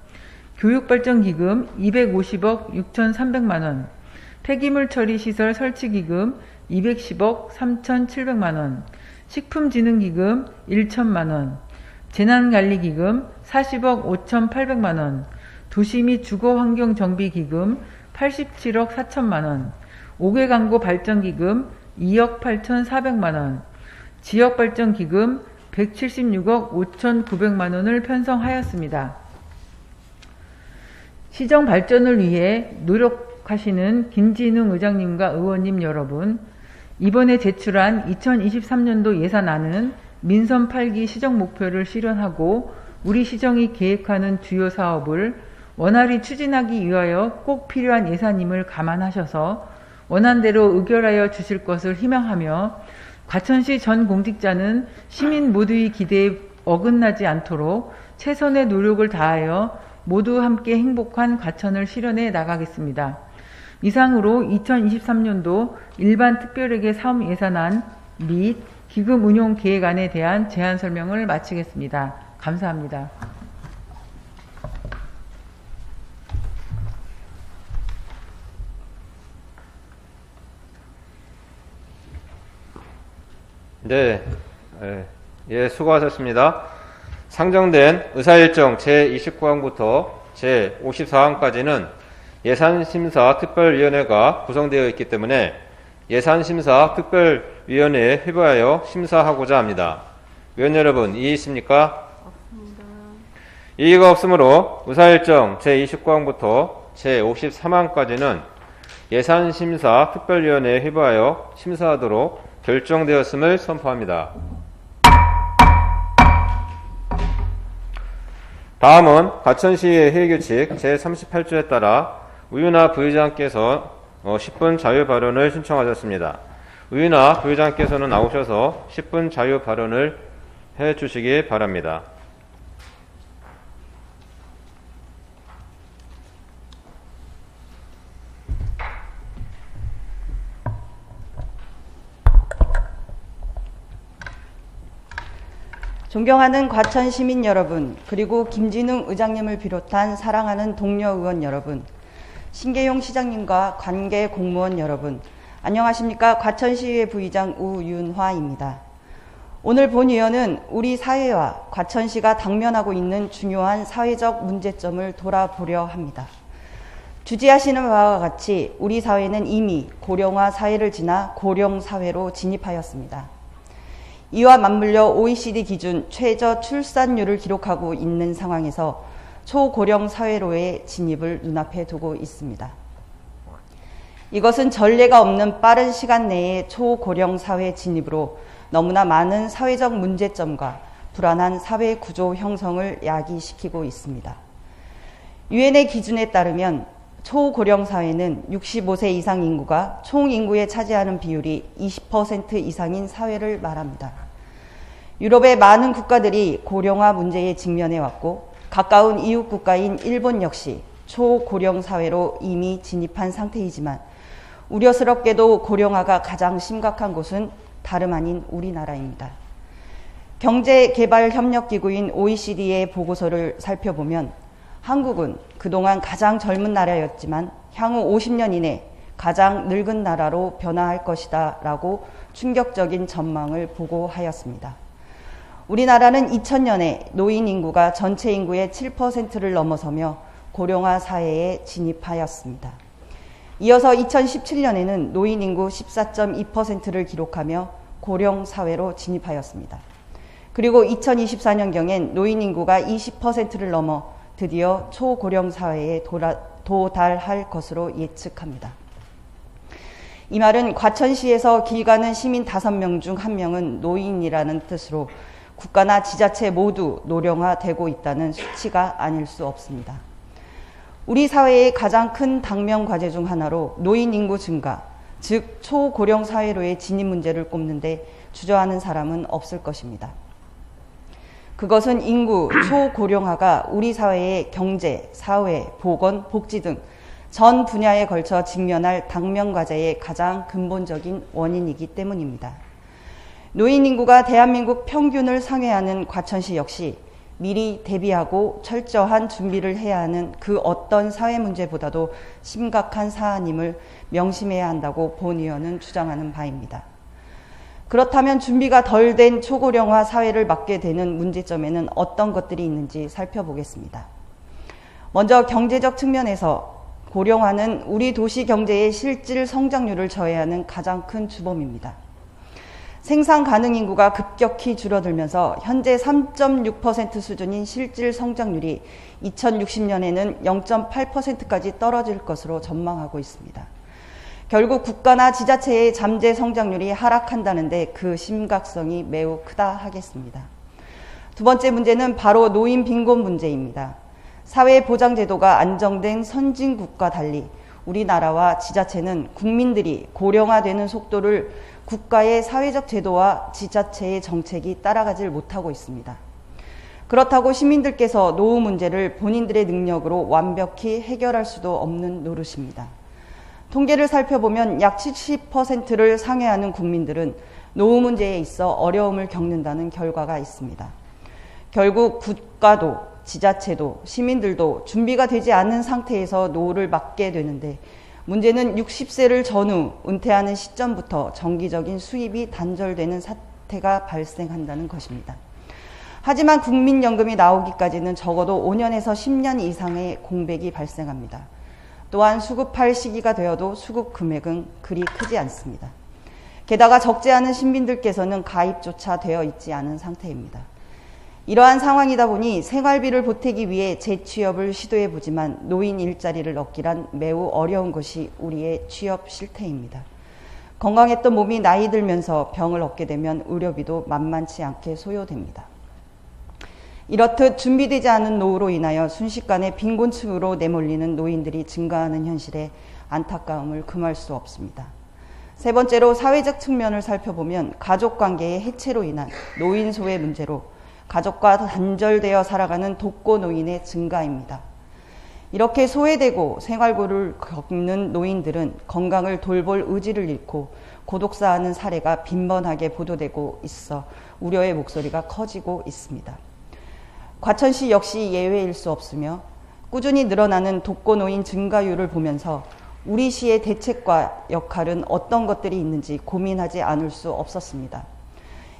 교육발전기금 250억 6,300만원, 폐기물 처리시설 설치기금 210억 3,700만원, 식품진흥기금 1,000만원, 재난관리기금 40억 5,800만원, 도시 및 주거환경정비기금 87억 4천만원, 5개 광고 발전기금 2억 8,400만 원, 지역발전기금 176억 5,900만 원을 편성하였습니다. 시정 발전을 위해 노력하시는 김진웅 의장님과 의원님 여러분, 이번에 제출한 2023년도 예산안은 민선 8기 시정 목표를 실현하고 우리 시정이 계획하는 주요 사업을 원활히 추진하기 위하여 꼭 필요한 예산임을 감안하셔서 원안대로 의결하여 주실 것을 희망하며 과천시 전 공직자는 시민 모두의 기대에 어긋나지 않도록 최선의 노력을 다하여 모두 함께 행복한 과천을 실현해 나가겠습니다. 이상으로 2023년도 일반 특별회계 사업 예산안 및 기금 운용 계획안에 대한 제안 설명을 마치겠습니다. 감사합니다. 네, 수고하셨습니다. 상정된 의사일정 제29항부터 제54항까지는 예산심사특별위원회가 구성되어 있기 때문에 예산심사특별위원회에 회부하여 심사하고자 합니다. 위원 여러분, 이의 있습니까? 없습니다. 이의가 없으므로 의사일정 제29항부터 제53항까지는 예산심사특별위원회에 회부하여 심사하도록 결정되었음을 선포합니다. 다음은 과천시의 회의규칙 제38조에 따라 우윤아 부의장께서 10분 자유 발언을 신청하셨습니다. 우윤아 부의장께서는 나오셔서 10분 자유 발언을 해 주시기 바랍니다. 존경하는 과천 시민 여러분, 그리고 김진웅 의장님을 비롯한 사랑하는 동료 의원 여러분, 신계용 시장님과 관계 공무원 여러분, 안녕하십니까? 과천시의회 부의장 우윤화입니다. 오늘 본위원은 우리 사회와 과천시가 당면하고 있는 중요한 사회적 문제점을 돌아보려 합니다. 주지하시는 바와 같이 우리 사회는 이미 고령화 사회를 지나 고령사회로 진입하였습니다. 이와 맞물려 OECD 기준 최저 출산율을 기록하고 있는 상황에서 초고령 사회로의 진입을 눈앞에 두고 있습니다. 이것은 전례가 없는 빠른 시간 내에 초고령 사회 진입으로 너무나 많은 사회적 문제점과 불안한 사회 구조 형성을 야기시키고 있습니다. 유엔의 기준에 따르면 초고령 사회는 65세 이상 인구가 총 인구에 차지하는 비율이 20% 이상인 사회를 말합니다. 유럽의 많은 국가들이 고령화 문제에 직면해 왔고 가까운 이웃 국가인 일본 역시 초고령 사회로 이미 진입한 상태이지만 우려스럽게도 고령화가 가장 심각한 곳은 다름 아닌 우리나라입니다. 경제개발협력기구인 OECD의 보고서를 살펴보면 한국은 그동안 가장 젊은 나라였지만 향후 50년 이내 가장 늙은 나라로 변화할 것이다 라고 충격적인 전망을 보고하였습니다. 우리나라는 2000년에 노인 인구가 전체 인구의 7%를 넘어서며 고령화 사회에 진입하였습니다. 이어서 2017년에는 노인 인구 14.2%를 기록하며 고령 사회로 진입하였습니다. 그리고 2024년경엔 노인 인구가 20%를 넘어 드디어 초고령 사회에 도달할 것으로 예측합니다. 이 말은 과천시에서 길 가는 시민 5명 중 1명은 노인이라는 뜻으로 국가나 지자체 모두 노령화되고 있다는 수치가 아닐 수 없습니다. 우리 사회의 가장 큰 당면 과제 중 하나로 노인 인구 증가, 즉 초고령 사회로의 진입 문제를 꼽는데 주저하는 사람은 없을 것입니다. 그것은 인구 초고령화가 우리 사회의 경제, 사회, 보건, 복지 등 전 분야에 걸쳐 직면할 당면 과제의 가장 근본적인 원인이기 때문입니다. 노인 인구가 대한민국 평균을 상회하는 과천시 역시 미리 대비하고 철저한 준비를 해야 하는 그 어떤 사회 문제보다도 심각한 사안임을 명심해야 한다고 본위원은 주장하는 바입니다. 그렇다면 준비가 덜 된 초고령화 사회를 맞게 되는 문제점에는 어떤 것들이 있는지 살펴보겠습니다. 먼저 경제적 측면에서 고령화는 우리 도시 경제의 실질 성장률을 저해하는 가장 큰 주범입니다. 생산 가능 인구가 급격히 줄어들면서 현재 3.6% 수준인 실질 성장률이 2060년에는 0.8%까지 떨어질 것으로 전망하고 있습니다. 결국 국가나 지자체의 잠재 성장률이 하락한다는데 그 심각성이 매우 크다 하겠습니다. 두 번째 문제는 바로 노인 빈곤 문제입니다. 사회보장제도가 안정된 선진국과 달리 우리나라와 지자체는 국민들이 고령화되는 속도를 국가의 사회적 제도와 지자체의 정책이 따라가질 못하고 있습니다. 그렇다고 시민들께서 노후 문제를 본인들의 능력으로 완벽히 해결할 수도 없는 노릇입니다. 통계를 살펴보면 약 70%를 상회하는 국민들은 노후 문제에 있어 어려움을 겪는다는 결과가 있습니다. 결국 국가도 지자체도 시민들도 준비가 되지 않은 상태에서 노후를 맞게 되는데 문제는 60세를 전후 은퇴하는 시점부터 정기적인 수입이 단절되는 사태가 발생한다는 것입니다. 하지만 국민연금이 나오기까지는 적어도 5년에서 10년 이상의 공백이 발생합니다. 또한 수급할 시기가 되어도 수급 금액은 그리 크지 않습니다. 게다가 적지 않은 시민들께서는 가입조차 되어 있지 않은 상태입니다. 이러한 상황이다 보니 생활비를 보태기 위해 재취업을 시도해보지만 노인 일자리를 얻기란 매우 어려운 것이 우리의 취업 실태입니다. 건강했던 몸이 나이 들면서 병을 얻게 되면 의료비도 만만치 않게 소요됩니다. 이렇듯 준비되지 않은 노후로 인하여 순식간에 빈곤층으로 내몰리는 노인들이 증가하는 현실에 안타까움을 금할 수 없습니다. 세 번째로 사회적 측면을 살펴보면 가족관계의 해체로 인한 노인 소외 문제로 가족과 단절되어 살아가는 독거 노인의 증가입니다. 이렇게 소외되고 생활고를 겪는 노인들은 건강을 돌볼 의지를 잃고 고독사하는 사례가 빈번하게 보도되고 있어 우려의 목소리가 커지고 있습니다. 과천시 역시 예외일 수 없으며 꾸준히 늘어나는 독거 노인 증가율을 보면서 우리 시의 대책과 역할은 어떤 것들이 있는지 고민하지 않을 수 없었습니다.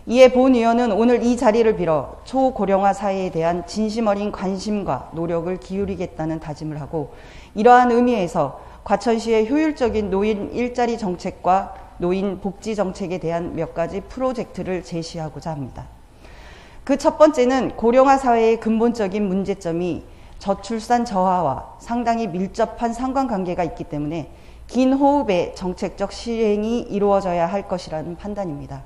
이에 본 의원은 오늘 이 자리를 빌어 초고령화 사회에 대한 진심 어린 관심과 노력을 기울이겠다는 다짐을 하고 이러한 의미에서 과천시의 효율적인 노인 일자리 정책과 노인 복지 정책에 대한 몇 가지 프로젝트를 제시하고자 합니다. 그 첫 번째는 고령화 사회의 근본적인 문제점이 저출산 저하와 상당히 밀접한 상관관계가 있기 때문에 긴 호흡의 정책적 시행이 이루어져야 할 것이라는 판단입니다.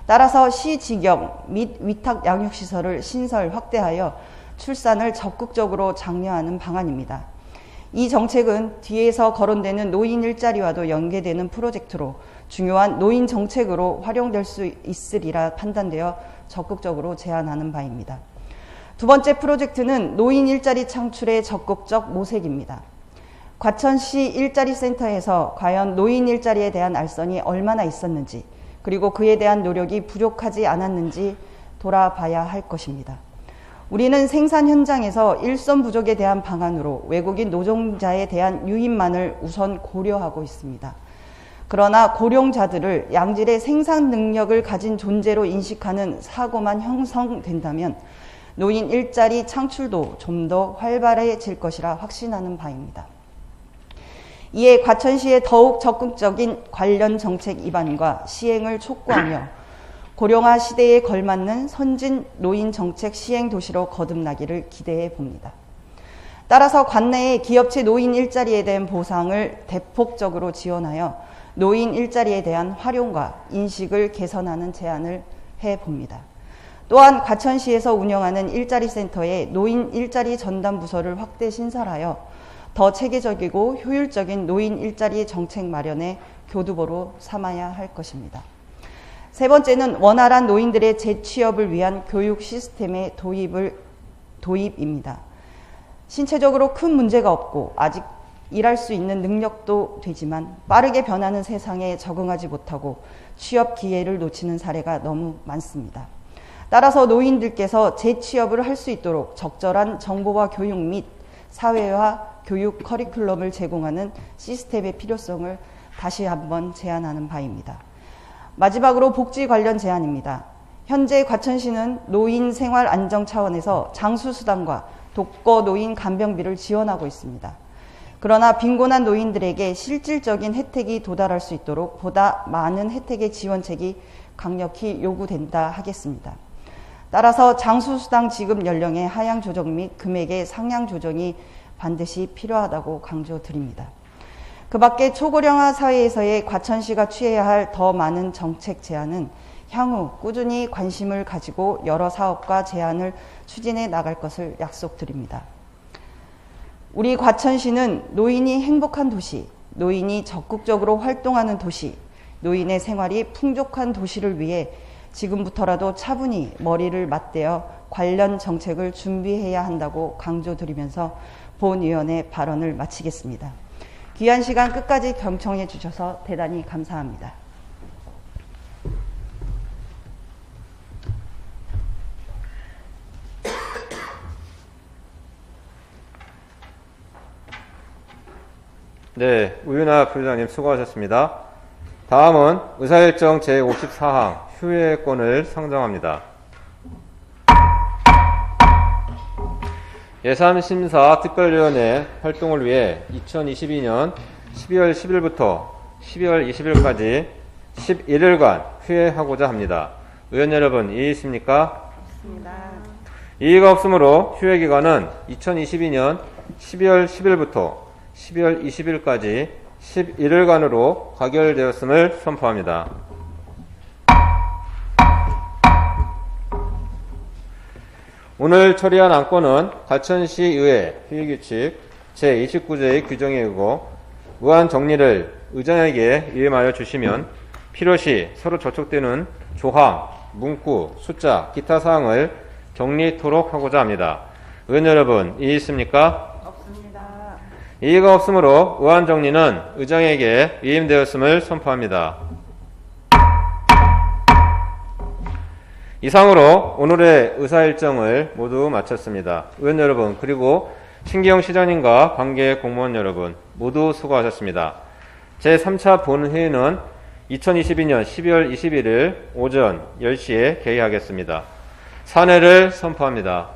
따라서 시 직영 및 위탁 양육시설을 신설 확대하여 출산을 적극적으로 장려하는 방안입니다. 이 정책은 뒤에서 거론되는 노인 일자리와도 연계되는 프로젝트로 중요한 노인 정책으로 활용될 수 있으리라 판단되어 적극적으로 제안하는 바입니다. 두 번째 프로젝트는 노인 일자리 창출의 적극적 모색입니다. 과천시 일자리 센터에서 과연 노인 일자리에 대한 알선이 얼마나 있었는지 그리고 그에 대한 노력이 부족하지 않았는지 돌아봐야 할 것입니다. 우리는 생산 현장에서 일손 부족에 대한 방안으로 외국인 노동자에 대한 유입만을 우선 고려하고 있습니다. 그러나 고령자들을 양질의 생산 능력을 가진 존재로 인식하는 사고만 형성된다면 노인 일자리 창출도 좀 더 활발해질 것이라 확신하는 바입니다. 이에 과천시의 더욱 적극적인 관련 정책 입안과 시행을 촉구하며 고령화 시대에 걸맞는 선진 노인 정책 시행 도시로 거듭나기를 기대해 봅니다. 따라서 관내의 기업체 노인 일자리에 대한 보상을 대폭적으로 지원하여 노인 일자리에 대한 활용과 인식을 개선하는 제안을 해봅니다. 또한 과천시에서 운영하는 일자리 센터에 노인 일자리 전담 부서를 확대 신설하여 더 체계적이고 효율적인 노인 일자리 정책 마련의 교두보로 삼아야 할 것입니다. 세 번째는 원활한 노인들의 재취업을 위한 교육 시스템의 도입입니다. 신체적으로 큰 문제가 없고 아직 일할 수 있는 능력도 되지만 빠르게 변하는 세상에 적응하지 못하고 취업 기회를 놓치는 사례가 너무 많습니다. 따라서 노인들께서 재취업을 할 수 있도록 적절한 정보와 교육 및 사회화 교육 커리큘럼을 제공하는 시스템의 필요성을 다시 한번 제안하는 바입니다. 마지막으로 복지 관련 제안입니다. 현재 과천시는 노인 생활 안정 차원에서 장수수당과 독거 노인 간병비를 지원하고 있습니다. 그러나 빈곤한 노인들에게 실질적인 혜택이 도달할 수 있도록 보다 많은 혜택의 지원책이 강력히 요구된다 하겠습니다. 따라서 장수수당 지급 연령의 하향 조정 및 금액의 상향 조정이 반드시 필요하다고 강조드립니다. 그 밖에 초고령화 사회에서의 과천시가 취해야 할 더 많은 정책 제안은 향후 꾸준히 관심을 가지고 여러 사업과 제안을 추진해 나갈 것을 약속드립니다. 우리 과천시는 노인이 행복한 도시, 노인이 적극적으로 활동하는 도시, 노인의 생활이 풍족한 도시를 위해 지금부터라도 차분히 머리를 맞대어 관련 정책을 준비해야 한다고 강조드리면서 본위원의 발언을 마치겠습니다. 귀한 시간 끝까지 경청해 주셔서 대단히 감사합니다. 네, 우윤아 부회장님 수고하셨습니다. 다음은 의사일정 제54항 휴회권을 상정합니다. 예산심사 특별위원회 활동을 위해 2022년 12월 10일부터 12월 20일까지 11일간 휴회하고자 합니다. 의원 여러분, 이의 있습니까? 없습니다. 이의가 없으므로 휴회 기간은 2022년 12월 10일부터 12월 20일까지 11일간으로 가결되었음을 선포합니다. 오늘 처리한 안건은 과천시의회 회의규칙 제29조의 규정에 의거 무한 정리를 의장에게 위임하여 주시면 필요시 서로 저촉되는 조항, 문구, 숫자, 기타 사항을 정리토록 하고자 합니다. 의원 여러분, 이의 있습니까? 없습니다. 이의가 없으므로 의안 정리는 의장에게 위임되었음을 선포합니다. 이상으로 오늘의 의사일정을 모두 마쳤습니다. 의원 여러분, 그리고 신기영 시장님과 관계 공무원 여러분 모두 수고하셨습니다. 제3차 본회의는 2022년 12월 21일 오전 10시에 개의하겠습니다. 산회를 선포합니다.